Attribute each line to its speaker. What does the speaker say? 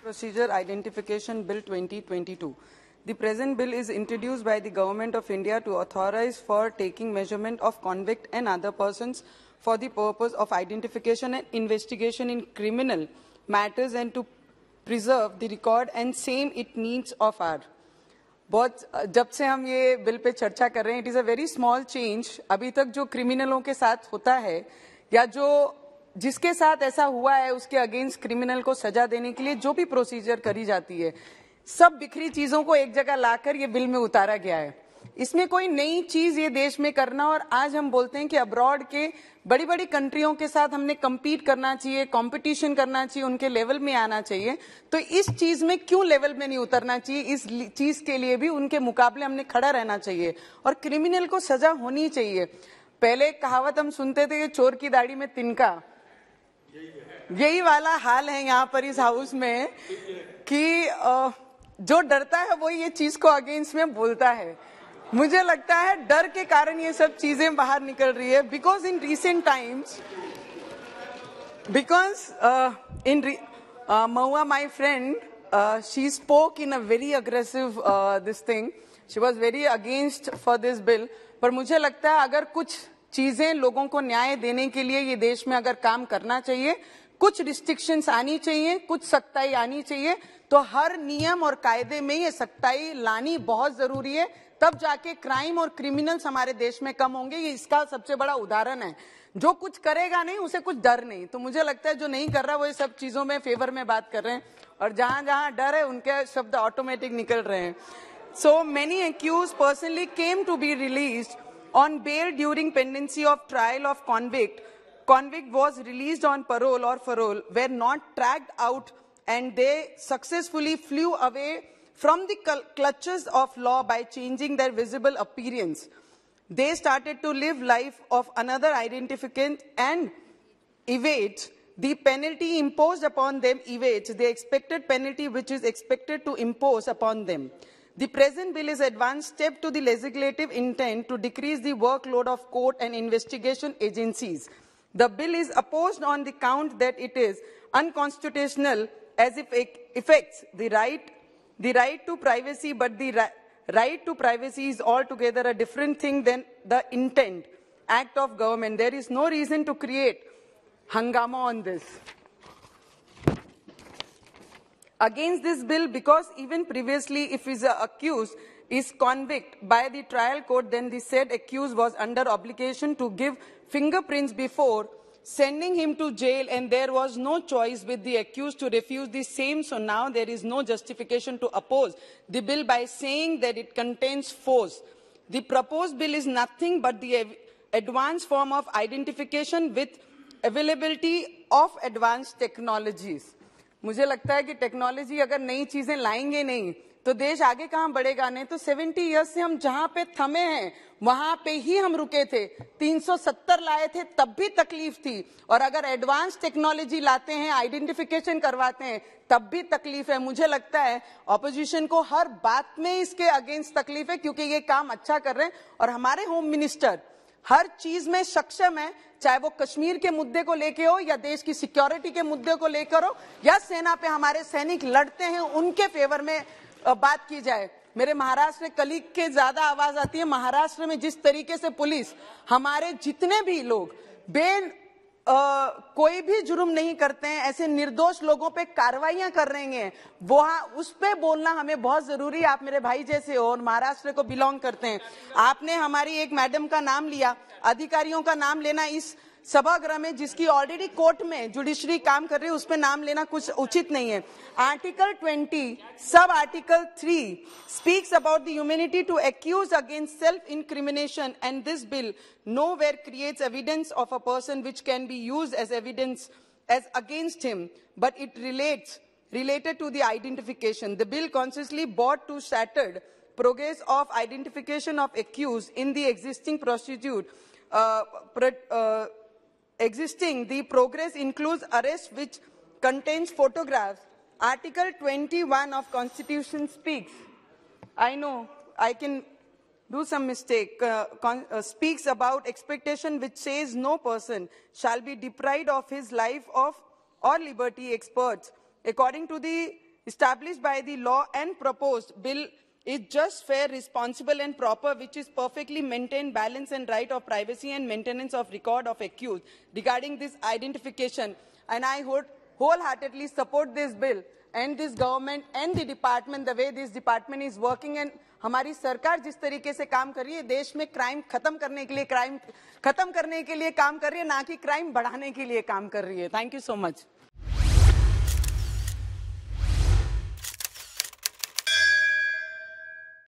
Speaker 1: Procedure Identification Bill 2022. The present bill is introduced by the Government of India to authorize for taking measurement of convict and other persons for the purpose of identification and investigation in criminal matters and to preserve the record and same it needs of our. बहुत जब से हम ये bill pay चर्चा कर रहे हैं, it is a very small change. अभी तक जो क्रिमिनलों के साथ होता है या जो जिसके साथ ऐसा हुआ है उसके अगेंस्ट क्रिमिनल को सजा देने के लिए जो भी प्रोसीजर करी जाती है, सब बिखरी चीजों को एक जगह लाकर ये बिल में उतारा गया है. इसमें कोई नई चीज ये देश में करना, और आज हम बोलते हैं कि अब्रॉड के बड़ी बड़ी कंट्रियों के साथ हमने compete करना चाहिए, कंपटीशन करना चाहिए, उनके लेवल में आना चाहिए. तो इस चीज में क्यों लेवल में नहीं उतरना चाहिए? इस चीज के लिए भी उनके मुकाबले हमने खड़ा रहना चाहिए और क्रिमिनल को सजा होनी चाहिए. पहले कहावत हम सुनते थे कि चोर की दाढ़ी में तिनका, यही वाला हाल है यहाँ पर इस हाउस में कि जो डरता है वो ये चीज को अगेंस्ट में बोलता है. मुझे लगता है डर के कारण ये सब चीजें बाहर निकल रही है. Because in recent times, Mahua, my friend, she spoke in a very aggressive this thing. She was very against for this bill. पर मुझे लगता है अगर कुछ चीजें लोगों को न्याय देने के लिए ये देश में अगर काम करना चाहिए, कुछ रिस्ट्रिक्शंस आनी चाहिए, कुछ सख्ताई आनी चाहिए, तो हर नियम और कायदे में ये सख्ताई लानी बहुत जरूरी है. तब जाके क्राइम और क्रिमिनल्स हमारे देश में कम होंगे. ये इसका सबसे बड़ा उदाहरण है. जो कुछ करेगा नहीं उसे कुछ डर नहीं. तो मुझे लगता है जो नहीं कर रहा वो ये सब चीजों में फेवर में बात कर रहे हैं, और जहां जहां डर है उनके शब्द ऑटोमेटिक निकल रहे हैं. So many accused personally came to be released on bail during pendency of trial of convict. Convict was released on parole or parole, were not tracked out, and they successfully flew away from the clutches of law by changing their visible appearance. They started to live life of another identificant and evade the penalty imposed upon them, evades the expected penalty which is expected to impose upon them. The present bill is an advanced step to the legislative intent to decrease the workload of court and investigation agencies. The bill is opposed on the count that it is unconstitutional as it affects the right to privacy, but the right to privacy is altogether a different thing than the intent act of government. There is no reason to create hangama on this. Against this bill, because even previously if is accused is convicted by the trial court, then the said accused was under obligation to give fingerprints before sending him to jail, and there was no choice with the accused to refuse the same. So now there is no justification to oppose the bill by saying that it contains force. The proposed bill is nothing but the advanced form of identification with availability of advanced technologies. मुझे लगता है कि technology अगर नई चीजें लाएंगे नहीं तो देश आगे कहां बढ़ेगा. नहीं तो 70 इयर्स से हम जहां पे थमे हैं वहां पे ही हम रुके थे. 370 लाए थे तब भी तकलीफ थी, और अगर एडवांस टेक्नोलॉजी लाते हैं, आइडेंटिफिकेशन करवाते हैं, तब भी तकलीफ है. मुझे लगता है ऑपोजिशन को हर बात में इसके अगेंस्ट तकलीफ है, क्योंकि ये काम अच्छा कर रहे हैं और हमारे होम मिनिस्टर हर चीज में सक्षम है. चाहे वो कश्मीर के मुद्दे को लेके हो या देश की सिक्योरिटी के मुद्दे को लेकर हो या सेना पे हमारे सैनिक लड़ते हैं उनके फेवर में बात की जाए. मेरे महाराष्ट्र में कलीग के ज्यादा आवाज आती है. महाराष्ट्र में जिस तरीके से पुलिस हमारे जितने भी लोग कोई भी जुर्म नहीं करते हैं, ऐसे निर्दोष लोगों पे कार्रवाइयां कर रहे हैं, वो उस पे बोलना हमें बहुत जरूरी है. आप मेरे भाई जैसे हो और महाराष्ट्र को बिलोंग करते हैं. आपने हमारी एक मैडम का नाम लिया, अधिकारियों का नाम लेना इस सभागृह में जिसकी ऑलरेडी कोर्ट में जुडिशरी काम कर रही है, उस पर नाम लेना कुछ उचित नहीं है. Article 20 sub article 3 speaks about the immunity to accuse against self-incrimination, and this bill nowhere creates evidence of a person which can be used as evidence as against him, but it related to the identification. The bill consciously brought to shattered progress of identification of accused in the existing procedure. The progress includes arrest which contains photographs. Article 21 of Constitution speaks. I know I can do some mistake. Speaks about expectation which says no person shall be deprived of his life or liberty. Experts, according to the established by the law and proposed bill is just, fair, responsible and proper, which is perfectly maintained balance and right of privacy and maintenance of record of accused regarding this identification. And I would wholeheartedly support this bill and this government and the department, the way this department is working, and हमारी सरकार जिस तरीके से काम कर रही है, देश में क्राइम खत्म करने के लिए काम कर रही है, ना कि क्राइम बढ़ाने के लिए काम कर रही है. Thank you so much.